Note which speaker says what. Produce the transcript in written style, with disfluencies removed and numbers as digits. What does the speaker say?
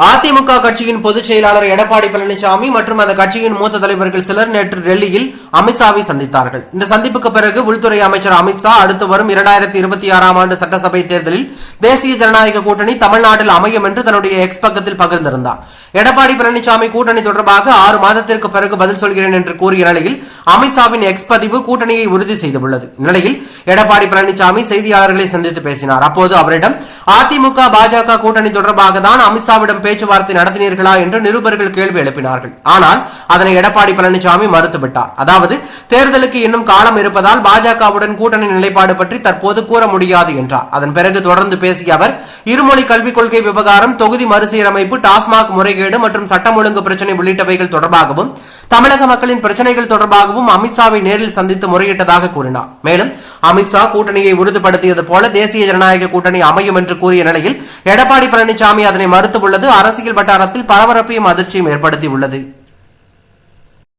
Speaker 1: அதிமுக கட்சியின் பொதுச் செயலாளர் எடப்பாடி பழனிசாமி மற்றும் அந்த கட்சியின் மூத்த தலைவர்கள் சிலர் நேற்று டெல்லியில் அமித்ஷாவை சந்தித்தார்கள். இந்த சந்திப்புக்கு பிறகு உள்துறை அமைச்சர் அமித்ஷா அடுத்து வரும் 2026ஆம் ஆண்டு சட்டசபை தேர்தலில் தேசிய ஜனநாயக கூட்டணி தமிழ்நாட்டில் அமையும் என்று தன்னுடைய எக்ஸ் பக்கத்தில் பகிர்ந்திருந்தார். எடப்பாடி பழனிசாமி கூட்டணி தொடர்பாக 6 மாதத்திற்கு பிறகு பதில் சொல்கிறேன் என்று கூறிய நிலையில் அமித்ஷாவின் எக்ஸ் பதிவு கூட்டணியை உறுதி செய்துள்ளது. இந்நிலையில் எடப்பாடி பழனிசாமி செய்தியாளர்களை சந்தித்து பேசினார். அப்போது அவரிடம் அதிமுக பாஜக கூட்டணி தொடர்பாக தான் அமித்ஷாவிடம் பேச்சுவார்த்தை நடத்தினீர்களா என்று நிருபர்கள் கேள்வி எழுப்பினார்கள். ஆனால் அதனை எடப்பாடி பழனிசாமி மறுத்துவிட்டார். அதாவது தேர்தலுக்கு இன்னும் காலம் இருப்பதால் பாஜகவுடன் கூட்டணி நிலைப்பாடு பற்றி தற்போது கூற முடியாது என்றார். அதன் பிறகு தொடர்ந்து பேசிய அவர் இருமொழி கல்விக் கொள்கை விவகாரம், தொகுதி மறுசீரமைப்பு, டாஸ்மாக் முறைகேடு மற்றும் சட்டம் ஒழுங்கு பிரச்சனை உள்ளிட்டவைகள் தொடர்பாகவும் தமிழக மக்களின் பிரச்சனைகள் தொடர்பாகவும் அமித்ஷாவை நேரில் சந்தித்து முறையிட்டதாக கூறினார். மேலும் அமித்ஷா கூட்டணியை உறுதிப்படுத்தியது போல தேசிய ஜனநாயக கூட்டணி அமையும் என்று கூறிய நிலையில் எடப்பாடி பழனிசாமி அதனை மறுத்துள்ளது அரசியல் வட்டாரத்தில் பரபரப்பையும் அதிர்ச்சியும் ஏற்படுத்தியுள்ளது.